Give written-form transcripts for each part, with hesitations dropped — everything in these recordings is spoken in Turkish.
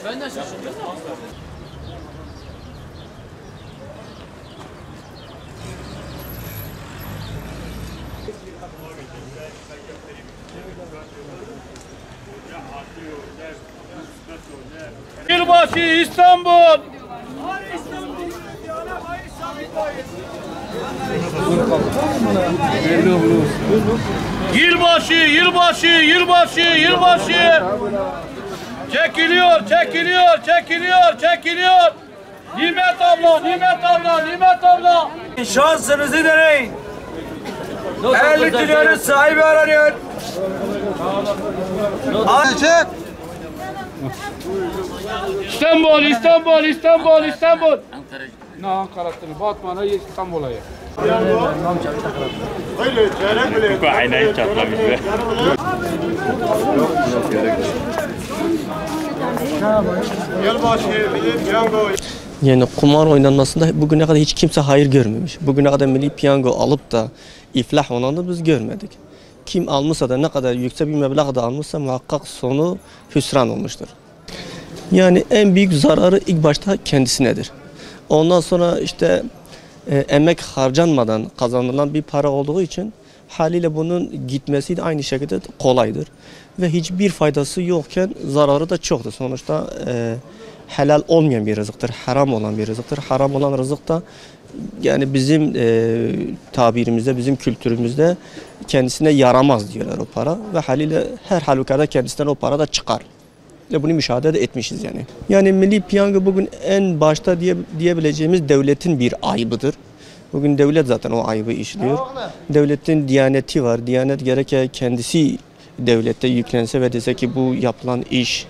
Ben de şaşırdım. Yılbaşı İstanbul. Yılbaşı, yılbaşı, yılbaşı, yılbaşı. Çekiliyor, çekiliyor, çekiliyor, çekiliyor. Nimet abla, Nimet abla, Nimet abla. Şansınızı deneyin. 50 trilyonun sahibi aranıyor. Çek. İstanbul, İstanbul, İstanbul, İstanbul. Ne Ankara'sını, Batman'a İstanbul'a ya. Aynen çatlamış be. Yani kumar oynanmasında bugüne kadar hiç kimse hayır görmemiş. Bugüne kadar milli piyango alıp da iflah olanı biz görmedik. Kim almışsa da ne kadar yüksek bir meblağ da almışsa muhakkak sonu hüsran olmuştur. Yani en büyük zararı ilk başta kendisinedir. Ondan sonra işte emek harcanmadan kazanılan bir para olduğu için haliyle bunun gitmesi de aynı şekilde kolaydır. Ve hiçbir faydası yokken zararı da çoktur. Sonuçta helal olmayan bir rızıktır, haram olan bir rızıktır. Haram olan rızık da yani bizim tabirimizde, bizim kültürümüzde kendisine yaramaz diyorlar o para. Ve haliyle her halükarda kendisinden o para da çıkar. Ve bunu müşahede de etmişiz yani. Yani milli piyango bugün en başta diyebileceğimiz devletin bir ayıbıdır. Bugün devlet zaten o ayıbı işliyor. Devletin diyaneti var. Diyanet gerek kendisi devlette yüklense ve dese ki bu yapılan iş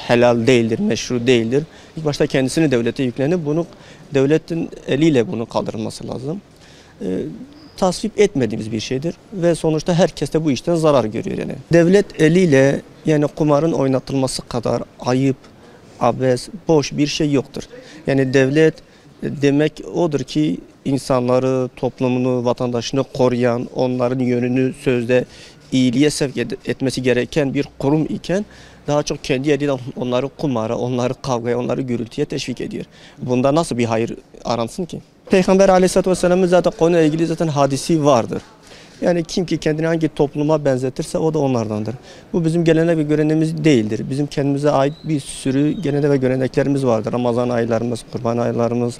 helal değildir, meşru değildir. İlk başta kendisini devlete yüklenip bunu devletin eliyle bunu kaldırılması lazım. Tasvip etmediğimiz bir şeydir ve sonuçta herkes de bu işten zarar görüyor yani. Devlet eliyle yani kumarın oynatılması kadar ayıp, abes, boş bir şey yoktur. Yani devlet demek odur ki insanları, toplumunu, vatandaşını koruyan, onların yönünü sözde iyiliğe sevk etmesi gereken bir kurum iken daha çok kendi eliyle onları kumara, onları kavgaya, onları gürültüye teşvik ediyor. Bunda nasıl bir hayır aransın ki? Peygamber Aleyhisselatü Vesselam'ın zaten konuyla ilgili zaten hadisi vardır. Yani kim ki kendini hangi topluma benzetirse o da onlardandır. Bu bizim gelenek ve göreneğimiz değildir. Bizim kendimize ait bir sürü gelenek ve göreneklerimiz vardır. Ramazan aylarımız, kurban aylarımız,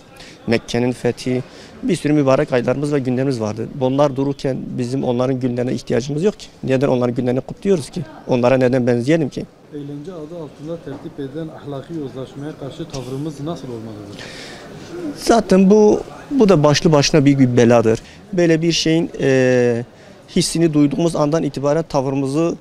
Mekke'nin fethi, bir sürü mübarek aylarımız ve günlerimiz vardır. Bunlar dururken bizim onların günlerine ihtiyacımız yok ki. Neden onların günlerini kutluyoruz ki? Onlara neden benzeyelim ki? Eğlence adı altında tertip edilen ahlaki yozlaşmaya karşı tavrımız nasıl olmalıdır? Zaten bu da başlı başına büyük bir beladır. Böyle bir şeyin hissini duyduğumuz andan itibaren tavrımızı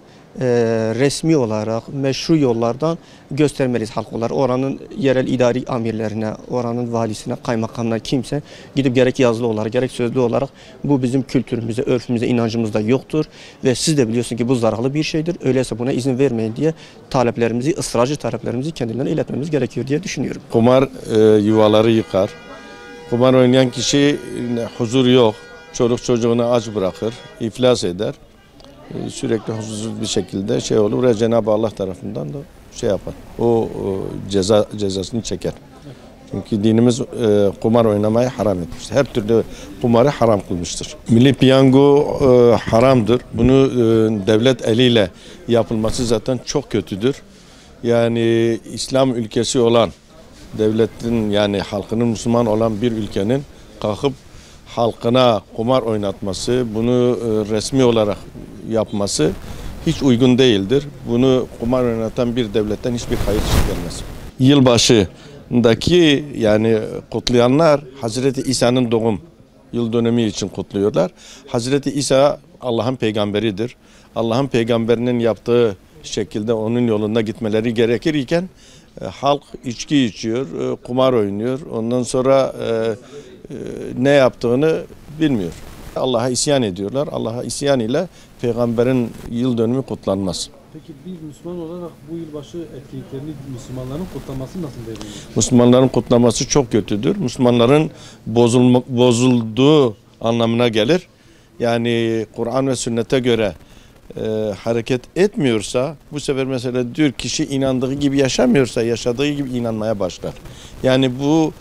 resmi olarak, meşru yollardan göstermeliyiz halk olarak. Oranın yerel idari amirlerine, oranın valisine, kaymakamına kimse gidip gerek yazılı olarak, gerek sözlü olarak bu bizim kültürümüze, örfümüze, inancımızda yoktur. Ve siz de biliyorsun ki bu zararlı bir şeydir. Öyleyse buna izin vermeyin diye taleplerimizi, ısrarcı taleplerimizi kendilerine iletmemiz gerekiyor diye düşünüyorum. Kumar yuvaları yıkar. Kumar oynayan kişi huzur yok. Çoluk çocuğunu aç bırakır, iflas eder. Sürekli huzursuz bir şekilde şey olur ve Cenab-ı Allah tarafından da şey yapar. O cezasını çeker. Çünkü dinimiz kumar oynamayı haram etmiştir. Her türlü kumarı haram kılmıştır. Milli piyango haramdır. Bunu devlet eliyle yapılması zaten çok kötüdür. Yani İslam ülkesi olan devletin yani halkının Müslüman olan bir ülkenin kalkıp halkına kumar oynatması, bunu resmi olarak yapması hiç uygun değildir. Bunu kumar oynatan bir devletten hiçbir hayır gelmez. Yılbaşındaki yani kutlayanlar Hazreti İsa'nın doğum yıl dönümü için kutluyorlar. Hazreti İsa Allah'ın peygamberidir. Allah'ın peygamberinin yaptığı şekilde onun yolunda gitmeleri gerekir iken halk içki içiyor, kumar oynuyor. Ondan sonra ne yaptığını bilmiyor. Allah'a isyan ediyorlar. Allah'a isyan ile peygamberin yıl dönümü kutlanmaz. Peki bir Müslüman olarak bu yılbaşı etkinliklerini Müslümanların kutlaması nasıl değerlendiriyor? Müslümanların kutlaması çok kötüdür. Müslümanların bozulduğu anlamına gelir. Yani Kur'an ve sünnete göre hareket etmiyorsa, bu sefer mesela diyor kişi inandığı gibi yaşamıyorsa yaşadığı gibi inanmaya başlar. Yani bu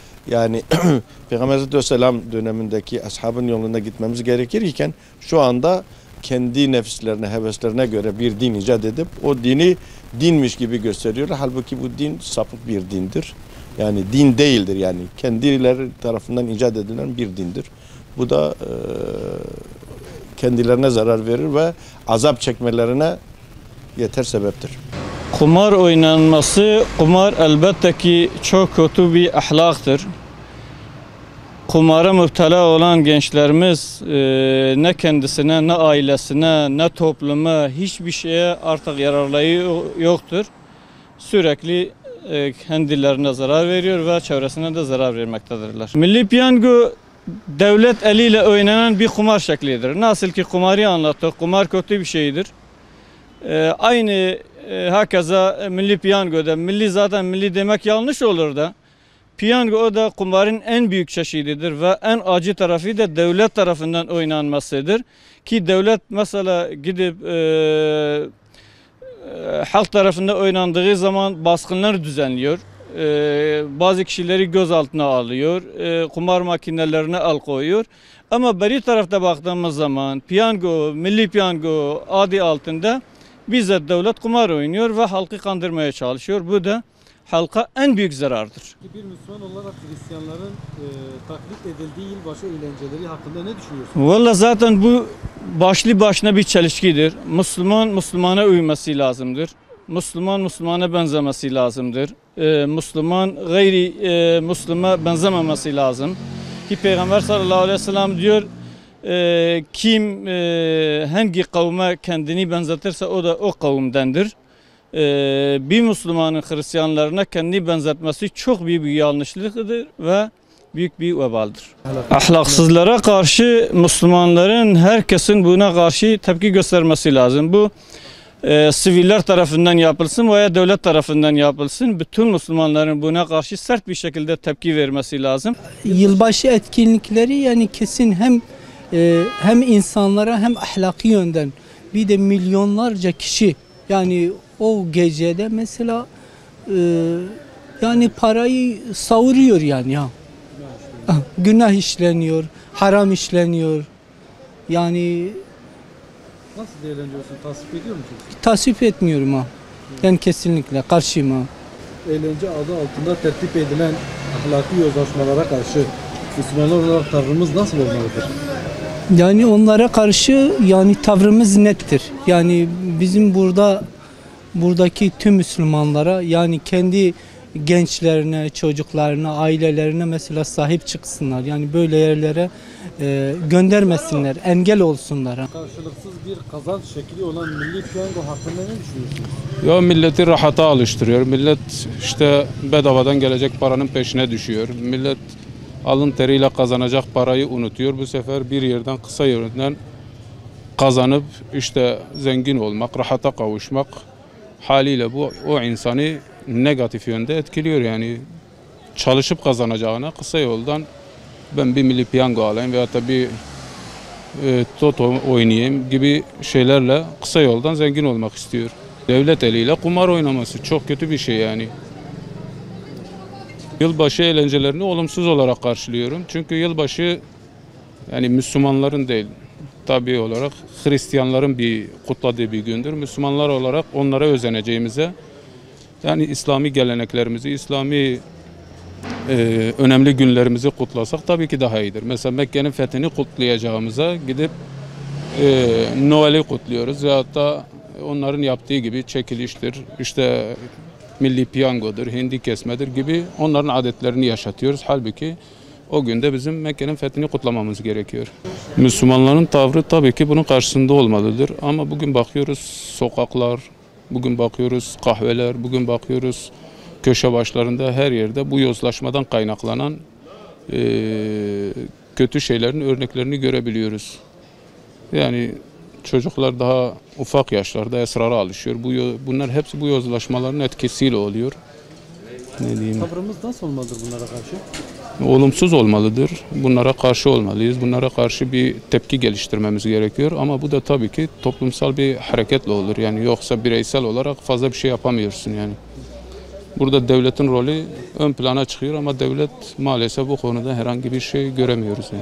Peygamber Aleyhisselam dönemindeki ashabın yolunda gitmemiz gerekirken şu anda kendi nefislerine, heveslerine göre bir din icat edip o dini dinmiş gibi gösteriyor. Halbuki bu din sapık bir dindir. Yani din değildir yani. Kendileri tarafından icat edilen bir dindir. Bu da kendilerine zarar verir ve azap çekmelerine yeter sebeptir. Kumar oynanması, kumar elbette ki çok kötü bir ahlaktır. Kumara müptela olan gençlerimiz ne kendisine, ne ailesine, ne topluma hiçbir şeye artık yararları yoktur. Sürekli kendilerine zarar veriyor ve çevresine de zarar vermektedirler. Milli Piyango devlet eliyle oynanan bir kumar şeklidir. Nasıl ki kumarı anlattık, kumar kötü bir şeydir. Aynı hakeza Milli Piyango'da, milli zaten milli demek yanlış olur da. Piyango o da kumarın en büyük çeşididir ve en acı tarafı da devlet tarafından oynanmasıdır. Ki devlet mesela gidip halk tarafından oynandığı zaman baskınlar düzenliyor. Bazı kişileri gözaltına alıyor, kumar makinelerine el koyuyor. Ama beri tarafta baktığımız zaman piyango, milli piyango adı altında bizzat devlet kumar oynuyor ve halkı kandırmaya çalışıyor. Bu da halka en büyük zarardır. Bir Müslüman olarak Hristiyanların taklit edildiği yılbaşı eğlenceleri hakkında ne düşünüyorsunuz? Valla zaten bu başlı başına bir çelişkidir. Müslüman Müslümana uyması lazımdır. Müslüman Müslümana benzemesi lazımdır. Müslüman gayri Müslüme benzememesi lazım. Ki Peygamber sallallahu aleyhi ve sellem diyor kim hangi kavme kendini benzetirse o da o kavimdendir. Bir Müslümanın Hristiyanlarına kendini benzetmesi çok büyük bir yanlışlıktır ve büyük bir vebaldir. Ahlaksızlara karşı Müslümanların herkesin buna karşı tepki göstermesi lazım. Bu siviller tarafından yapılsın veya devlet tarafından yapılsın. Bütün Müslümanların buna karşı sert bir şekilde tepki vermesi lazım. Yılbaşı etkinlikleri yani kesin hem insanlara hem ahlaki yönden bir de milyonlarca kişi yani o gecede mesela yani parayı savuruyor yani ya. Günah işleniyor, haram işleniyor. Yani Nasıl değerlendiriyorsun? Tasvip ediyor musun? tasvip etmiyorum ha. Yani kesinlikle karşıyım ha. Eğlence adı altında tertip edilen ahlaki yozlaşmalara karşı Müslümanlar olarak tavrımız nasıl olmalıdır? Yani onlara karşı yani tavrımız nettir. Yani bizim buradaki tüm Müslümanlara yani kendi gençlerine, çocuklarına, ailelerine mesela sahip çıksınlar. Yani böyle yerlere göndermesinler, engel olsunlar. Karşılıksız bir kazanç şekli olan milli piyango hakkında ne düşünüyorsunuz? Ya milleti rahata alıştırıyor. Millet işte bedavadan gelecek paranın peşine düşüyor. Millet alın teriyle kazanacak parayı unutuyor. Bu sefer bir yerden kısa yönden kazanıp işte zengin olmak, rahata kavuşmak haliyle bu o insanı negatif yönde etkiliyor. Yani çalışıp kazanacağına kısa yoldan ben bir milli piyango alayım veya da bir toto oynayayım gibi şeylerle kısa yoldan zengin olmak istiyor. Devlet eliyle kumar oynaması çok kötü bir şey yani. Yılbaşı eğlencelerini olumsuz olarak karşılıyorum. Çünkü yılbaşı yani Müslümanların değil, tabii olarak Hristiyanların bir kutladığı bir gündür. Müslümanlar olarak onlara özeneceğimize, yani İslami geleneklerimizi, İslami önemli günlerimizi kutlasak tabii ki daha iyidir. Mesela Mekke'nin fethini kutlayacağımıza gidip Noel'i kutluyoruz ya da onların yaptığı gibi çekiliştir, işte milli piyangodur, hindi kesmedir gibi onların adetlerini yaşatıyoruz. Halbuki o günde bizim Mekke'nin fethini kutlamamız gerekiyor. Müslümanların tavrı tabii ki bunun karşısında olmalıdır. Ama bugün bakıyoruz sokaklar, bugün bakıyoruz kahveler, bugün bakıyoruz köşe başlarında her yerde bu yozlaşmadan kaynaklanan kötü şeylerin örneklerini görebiliyoruz. Yani çocuklar daha ufak yaşlarda esrara alışıyor. Bunlar hepsi bu yozlaşmaların etkisiyle oluyor. Ne diyeyim? Tavrımız nasıl olmalıdır bunlara karşı? olumsuz olmalıdır. Bunlara karşı olmalıyız. Bunlara karşı bir tepki geliştirmemiz gerekiyor. Ama bu da tabii ki toplumsal bir hareketle olur. Yani yoksa bireysel olarak fazla bir şey yapamıyorsun yani. Burada devletin rolü ön plana çıkıyor ama devlet maalesef bu konuda herhangi bir şey göremiyoruz yani.